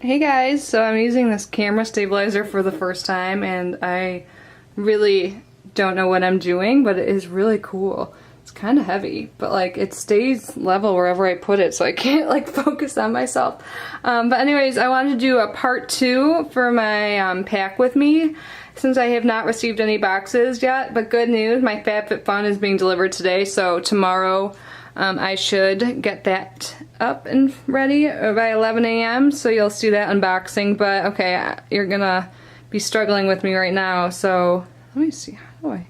Hey guys, so I'm using this camera stabilizer for the first time and I really don't know what I'm doing, but it is really cool. It's kind of heavy, but like it stays level wherever I put it, so I can't like focus on myself. But anyways, I wanted to do a part 2 for my pack with me since I have not received any boxes yet, but good news, my FabFitFun is being delivered today, so tomorrow I should get that up and ready by 11 a.m. so you'll see that unboxing, but okay, you're gonna be struggling with me right now, so let me see, how do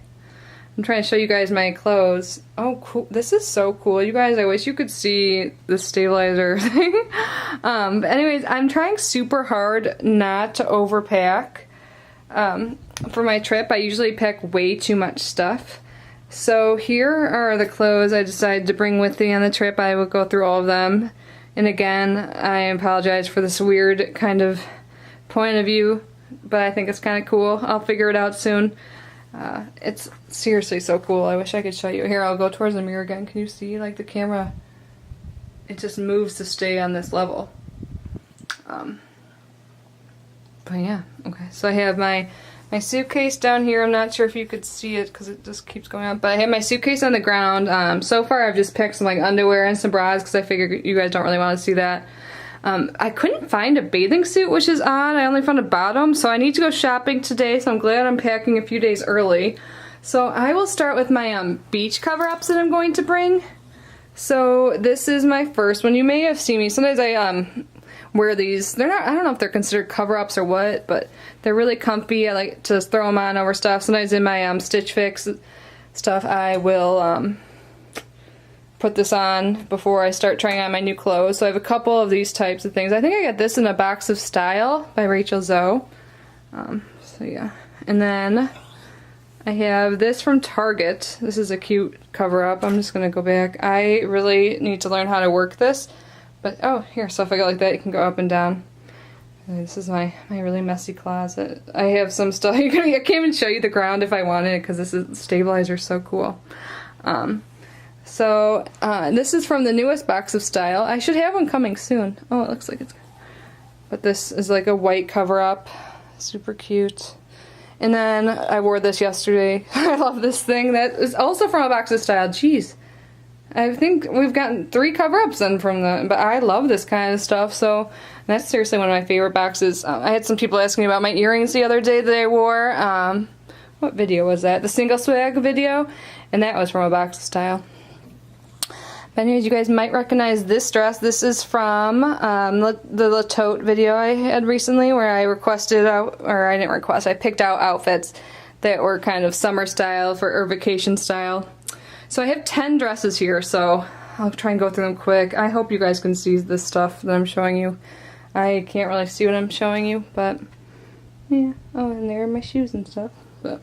I'm trying to show you guys my clothes. Oh cool, this is so cool. You guys, I wish you could see the stabilizer thing. But anyways, I'm trying super hard not to overpack. For my trip, I usually pack way too much stuff. So here are the clothes I decided to bring with me on the trip. I will go through all of them. And again, I apologize for this weird kind of point of view, but I think it's kind of cool. I'll figure it out soon. It's seriously so cool. I wish I could show you. Here, I'll go towards the mirror again. Can you see, like, the camera? It just moves to stay on this level. But yeah, okay. So I have my suitcase down here. I'm not sure if you could see it because it just keeps going up. But I have my suitcase on the ground. So far I've just picked some like underwear and some bras because I figured you guys don't really want to see that. I couldn't find a bathing suit, which is odd. I only found a bottom. So I need to go shopping today. So I'm glad I'm packing a few days early. So I will start with my beach cover-ups that I'm going to bring. So this is my first one. You may have seen me. Sometimes I wear these. They're not, I don't know if they're considered cover-ups or what, but they're really comfy. I like to throw them on over stuff. Sometimes in my Stitch Fix stuff I will put this on before I start trying on my new clothes. So I have a couple of these types of things. I think I got this in a Box of Style by Rachel Zoe. So yeah. And then I have this from Target. This is a cute cover-up. I'm just going to go back. I really need to learn how to work this. But, oh, here, so if I go like that, you can go up and down. And this is my really messy closet. I have some stuff. I can't even show you the ground if I wanted it because the stabilizer is so cool. This is from the newest Box of Style. I should have one coming soon. Oh, it looks like it's... But this is like a white cover-up. Super cute. And then I wore this yesterday. I love this thing. That is also from a Box of Style. Jeez. I think we've gotten 3 cover-ups in from them, but I love this kind of stuff, so that's seriously one of my favorite boxes. I had some people asking me about my earrings the other day that I wore. What video was that? The Single Swag video, and that was from a Box of Style. But anyways, you guys might recognize this dress. This is from the La Tote video I had recently where I requested out, or I didn't request, I picked out outfits that were kind of summer style or vacation style. So I have 10 dresses here, so I'll try and go through them quick. I hope you guys can see this stuff that I'm showing you. I can't really see what I'm showing you, but yeah. Oh, and there are my shoes and stuff. But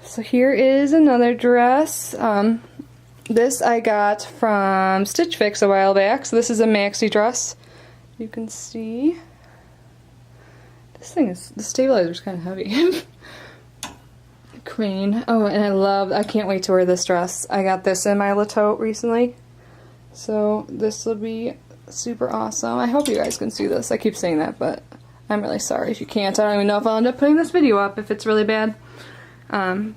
so here is another dress. This I got from Stitch Fix a while back. So this is a maxi dress. You can see. This thing is, the stabilizer's kind of heavy. Green. Oh, and I can't wait to wear this dress. I got this in my La Tote recently. So this will be super awesome. I hope you guys can see this. I keep saying that, but I'm really sorry if you can't. I don't even know if I'll end up putting this video up if it's really bad.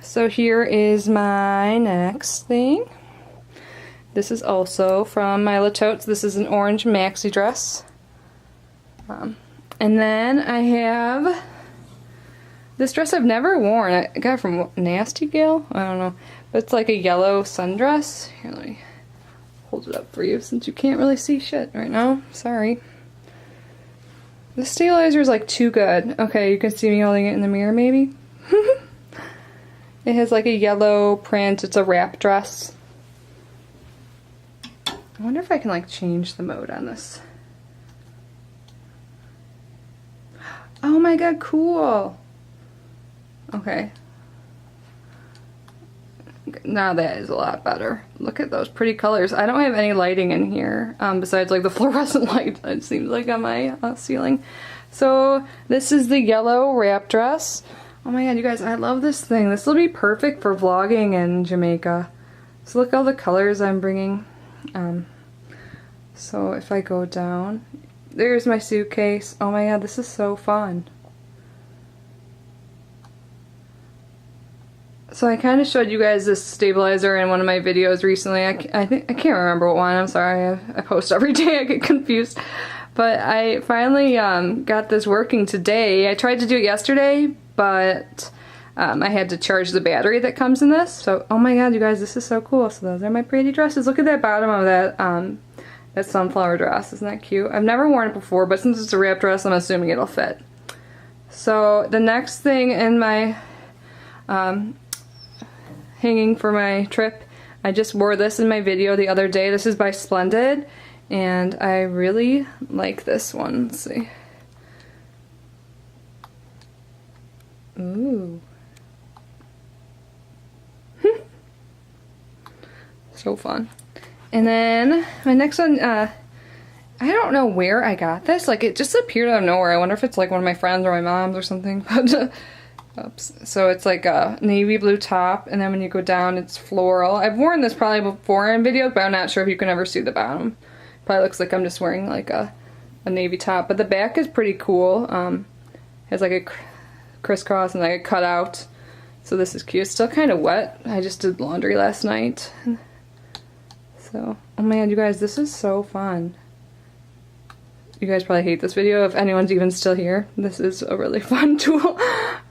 So here is my next thing. This is also from my La Tote. This is an orange maxi dress. And then I have this dress I've never worn. I got it from Nasty Gal? I don't know. But it's like a yellow sundress. Here, let me hold it up for you since you can't really see shit right now. Sorry. The stabilizer is like too good. Okay, you can see me holding it in the mirror maybe. It has like a yellow print. It's a wrap dress. I wonder if I can like change the mode on this. Oh my god, cool! Okay. Now that is a lot better. Look at those pretty colors. I don't have any lighting in here besides like the fluorescent light, it seems like, on my ceiling. So this is the yellow wrap dress. Oh my god, you guys, I love this thing. This will be perfect for vlogging in Jamaica. So look at all the colors I'm bringing. So if I go down, there's my suitcase. Oh my god, this is so fun. So I kind of showed you guys this stabilizer in one of my videos recently. I can't remember what one. I'm sorry. I post every day. I get confused. But I finally got this working today. I tried to do it yesterday, but I had to charge the battery that comes in this. So, oh my god, you guys, this is so cool. So those are my pretty dresses. Look at that bottom of that sunflower dress. Isn't that cute? I've never worn it before, but since it's a wrap dress, I'm assuming it'll fit. So the next thing in my hanging for my trip, I just wore this in my video the other day. This is by Splendid, and I really like this one. Let's see. Ooh. So fun. And then my next one, I don't know where I got this. Like, it just appeared out of nowhere. I wonder if it's like one of my friends or my mom's or something. But oops. So it's like a navy blue top, and then when you go down, it's floral. I've worn this probably before in videos, but I'm not sure if you can ever see the bottom. Probably looks like I'm just wearing like a navy top, but the back is pretty cool. Has like a crisscross and like a cutout. So this is cute. It's still kind of wet. I just did laundry last night. So, oh man, you guys, this is so fun. You guys probably hate this video if anyone's even still here. This is a really fun tool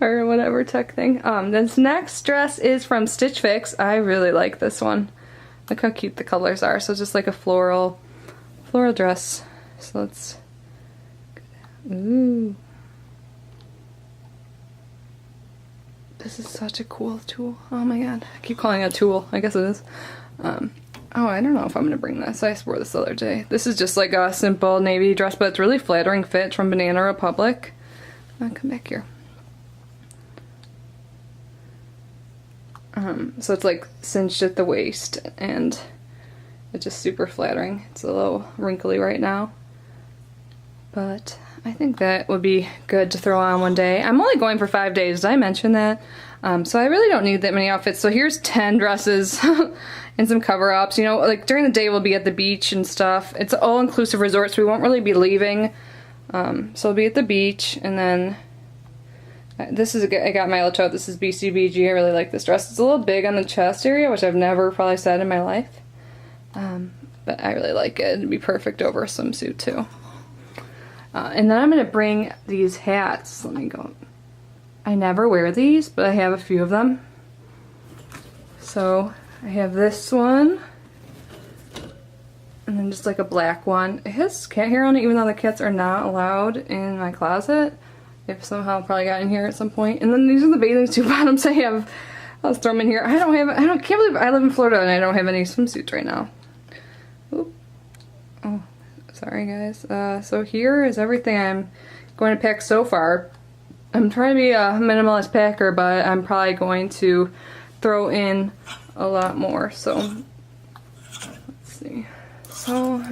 or whatever tech thing. This next dress is from Stitch Fix. I really like this one. Look how cute the colors are. So it's just like a floral dress. So let's, ooh. This is such a cool tool. Oh my god. I keep calling it a tool. I guess it is. Oh, I don't know if I'm gonna bring this. I wore this the other day. This is just like a simple navy dress, but it's really flattering fit. It's from Banana Republic. Come back here. So it's like cinched at the waist, and it's just super flattering. It's a little wrinkly right now, but I think that would be good to throw on one day. I'm only going for 5 days. Did I mention that? So I really don't need that many outfits. So here's 10 dresses and some cover-ups. You know, like during the day we'll be at the beach and stuff. It's an all-inclusive resort, so we won't really be leaving. So we'll be at the beach, and then this is I got my Tote. This is BCBG. I really like this dress. It's a little big on the chest area, which I've never probably said in my life. But I really like it. It'd be perfect over a swimsuit too. And then I'm going to bring these hats. Let me go. I never wear these, but I have a few of them. So I have this one, and then just like a black one. It has cat hair on it, even though the cats are not allowed in my closet. They've somehow probably got in here at some point. And then these are the bathing suit bottoms I have. I'll throw them in here. Can't believe I live in Florida and I don't have any swimsuits right now. Oop. Oh, sorry guys. So here is everything I'm going to pack so far. I'm trying to be a minimalist packer, but I'm probably going to throw in a lot more. So let's see. So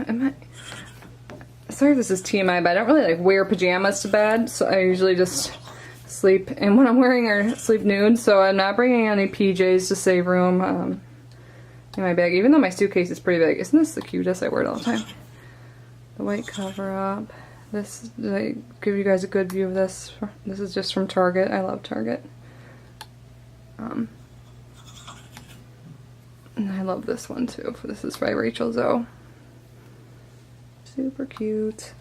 sorry if this is TMI, but I don't really like wear pajamas to bed, so I usually just sleep, and when I'm wearing or sleep nude, so I'm not bringing any PJs to save room in my bag, even though my suitcase is pretty big. Isn't this the cutest? I wear it all the time. The white cover up. This, did I give you guys a good view of this? This is just from Target. I love Target. And I love this one too. This is by Rachel Zoe. Super cute.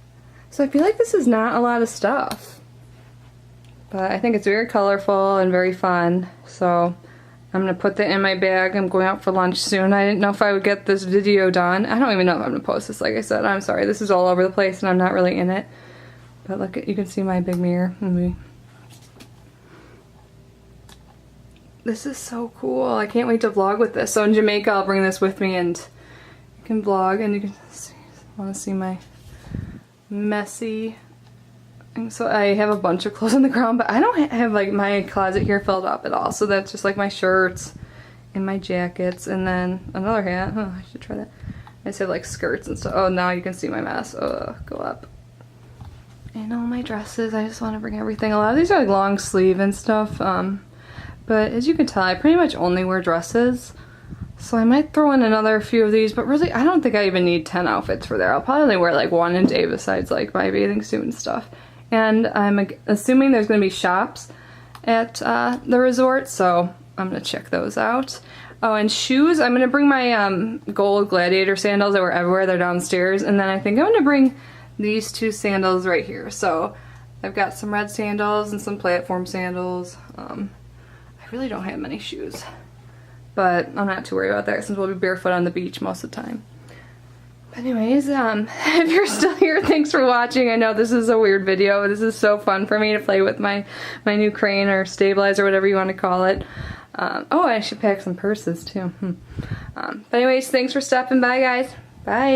So I feel like this is not a lot of stuff, but I think it's very colorful and very fun. So I'm gonna put that in my bag. I'm going out for lunch soon. I didn't know if I would get this video done. I don't even know if I'm gonna post this, like I said. I'm sorry, this is all over the place and I'm not really in it. But look, you can see my big mirror. This is so cool. I can't wait to vlog with this. So in Jamaica, I'll bring this with me and you can vlog, and you can want to see my messy. So I have a bunch of clothes on the ground, but I don't have like my closet here filled up at all. So that's just like my shirts and my jackets, and then another hat. Oh, I should try that. I just have like skirts and stuff. Oh, now you can see my mess. Oh, go up. And all my dresses. I just want to bring everything. A lot of these are like long sleeve and stuff. But as you can tell, I pretty much only wear dresses. So I might throw in another few of these, but really I don't think I even need 10 outfits for there. I'll probably only wear like one a day besides like my bathing suit and stuff. And I'm assuming there's going to be shops at the resort, so I'm going to check those out. Oh, and shoes, I'm going to bring my gold gladiator sandals that were everywhere. They're downstairs. And then I think I'm going to bring these two sandals right here. So I've got some red sandals and some platform sandals. I really don't have many shoes, but I'm not too worried about that since we'll be barefoot on the beach most of the time. But anyways, if you're still here, thanks for watching. I know this is a weird video, but this is so fun for me to play with my new crane or stabilizer, whatever you want to call it. Oh, I should pack some purses too. But anyways, thanks for stopping by, guys. Bye.